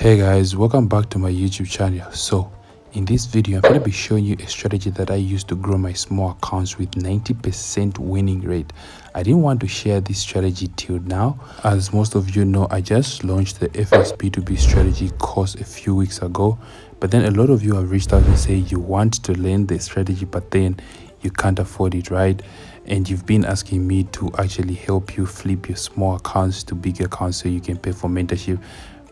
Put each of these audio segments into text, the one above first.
Hey guys, welcome back to my YouTube channel. So in this video I'm going to be showing you a strategy that I use to grow my small accounts with 90% winning rate. I didn't want to share this strategy till now, as most of you know I just launched the fxb2b strategy course a few weeks ago, but then a lot of you have reached out and say you want to learn the strategy but then you can't afford it, right? And you've been asking me to actually help you flip your small accounts to big accounts so you can pay for mentorship.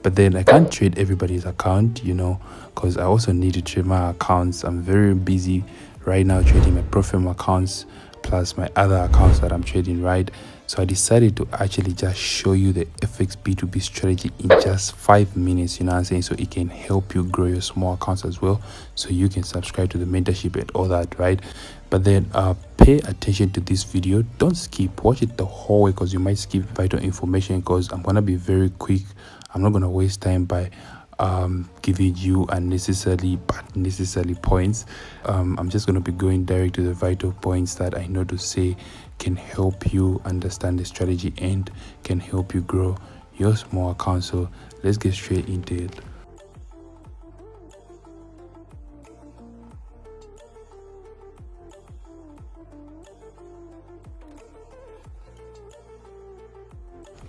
But then I can't trade everybody's account, because I also need to trade my accounts. I'm very busy right now trading my Profim accounts plus my other accounts that I'm trading, right? So I decided to actually just show you the fxb2b strategy in just 5 minutes, you know what I'm saying? So it can help you grow your small accounts as well, so you can subscribe to the mentorship and all that, right? But then pay attention to this video. Don't skip, watch it the whole way, because you might skip vital information, because I'm gonna be very quick. I'm not gonna waste time by giving you unnecessarily but necessary points. I'm just gonna be going direct to the vital points that I know to say can help you understand the strategy and can help you grow your small account. So let's get straight into it.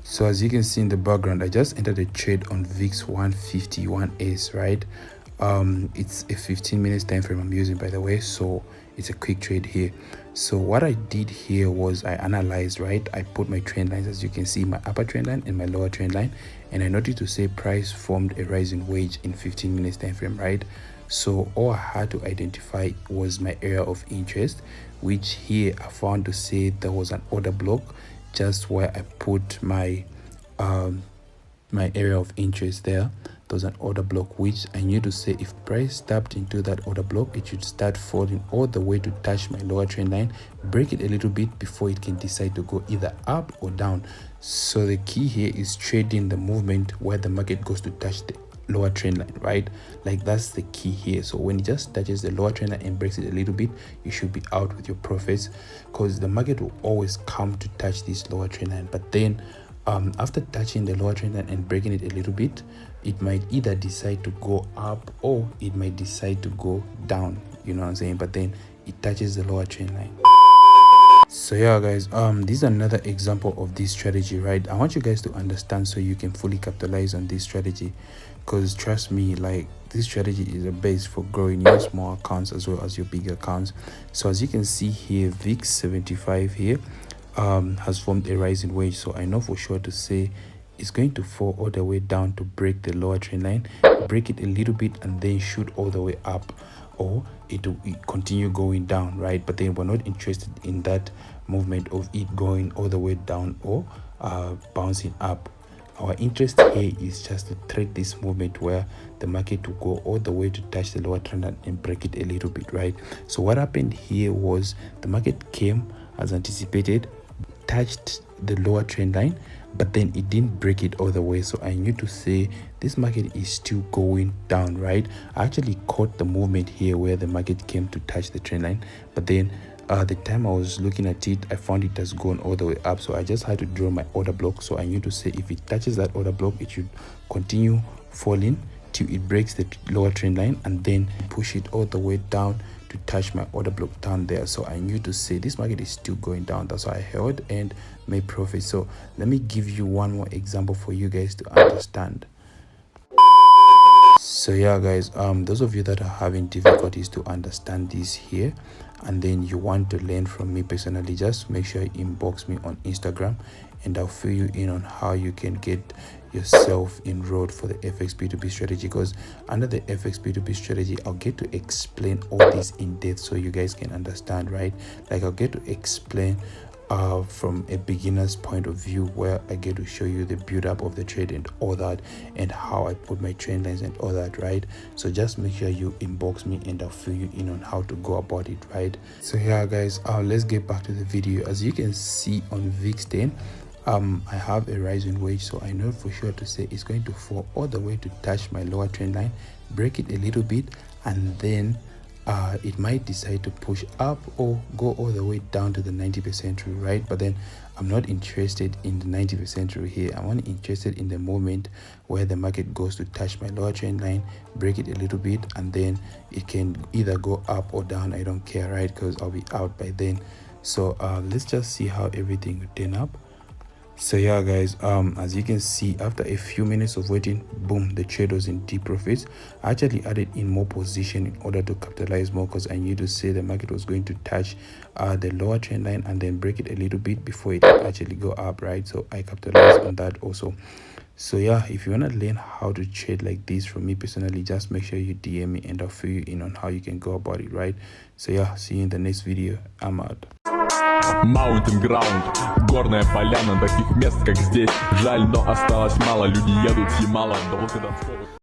So as you can see in the background, I just entered a trade on VIX 151s, right? It's a 15 minutes time frame I'm using, by the way, so it's a quick trade here. So what I did here was I analyzed, right? I put my trend lines, as you can see, my upper trend line and my lower trend line, and I noticed to say price formed a rising wedge in 15 minutes time frame, right? So all I had to identify was my area of interest, which here I found to say there was an order block just where I put my my area of interest there. There was an order block, which I knew to say if price tapped into that order block, it should start falling all the way to touch my lower trend line, break it a little bit before it can decide to go either up or down. So the key here is trading the movement where the market goes to touch the lower trend line, right? Like that's the key here. So when it just touches the lower trend line and breaks it a little bit, you should be out with your profits, because the market will always come to touch this lower trend line. But then after touching the lower trend line and breaking it a little bit, it might either decide to go up or it might decide to go down, you know what I'm saying? But then it touches the lower trend line. So yeah guys, this is another example of this strategy, right? I want you guys to understand so you can fully capitalize on this strategy, because trust me, like, this strategy is a base for growing your small accounts as well as your big accounts. So as you can see here, VIX 75 here has formed a rising wedge. So I know for sure to say it's going to fall all the way down to break the lower trend line, break it a little bit, and then shoot all the way up, or it will continue going down, right? But then we're not interested in that movement of it going all the way down or bouncing up. Our interest here is just to trade this movement where the market will go all the way to touch the lower trend line and break it a little bit, right? So what happened here was the market came as anticipated, touched the lower trend line, but then it didn't break it all the way. So I knew to say this market is still going down, right? I actually caught the movement here where the market came to touch the trend line, but then the time I was looking at it, I found it has gone all the way up. So I just had to draw my order block. So I knew to say if it touches that order block, it should continue falling till it breaks the lower trend line and then push it all the way down to touch my order block down there. So I knew to say this market is still going down. That's why I held and made profit. So let me give you one more example for you guys to understand. So yeah guys, those of you that are having difficulties to understand this here and then you want to learn from me personally, just make sure you inbox me on Instagram and I'll fill you in on how you can get yourself enrolled for the fxb2b strategy. Because under the fxb2b strategy, I'll get to explain all this in depth so you guys can understand, right? Like I'll get to explain from a beginner's point of view, where I get to show you the build up of the trade and all that, and how I put my trend lines and all that, right? So just make sure you inbox me and I'll fill you in on how to go about it, right? So yeah guys, let's get back to the video. As you can see on VIX 10, I have a rising wedge, so I know for sure to say it's going to fall all the way to touch my lower trend line, break it a little bit, and then it might decide to push up or go all the way down to the 90% rule, right? But then I'm not interested in the 90% rule here. I'm only interested in the moment where the market goes to touch my lower trend line, break it a little bit, and then it can either go up or down. I don't care, right? Because I'll be out by then. So let's just see how everything will turn up. So yeah guys, as you can see, after a few minutes of waiting, boom, the trade was in deep profits. I actually added in more position in order to capitalize more, because I knew to say the market was going to touch the lower trend line and then break it a little bit before it actually go up, right? So I capitalized on that also. So yeah, if you want to learn how to trade like this from me personally, just make sure you DM me and I'll fill you in on how you can go about it, right? So yeah, see you in the next video. I'm out. Mountain ground, горная поляна, таких мест как здесь жаль, но осталось мало, люди едут с Ямала до Волгодонского.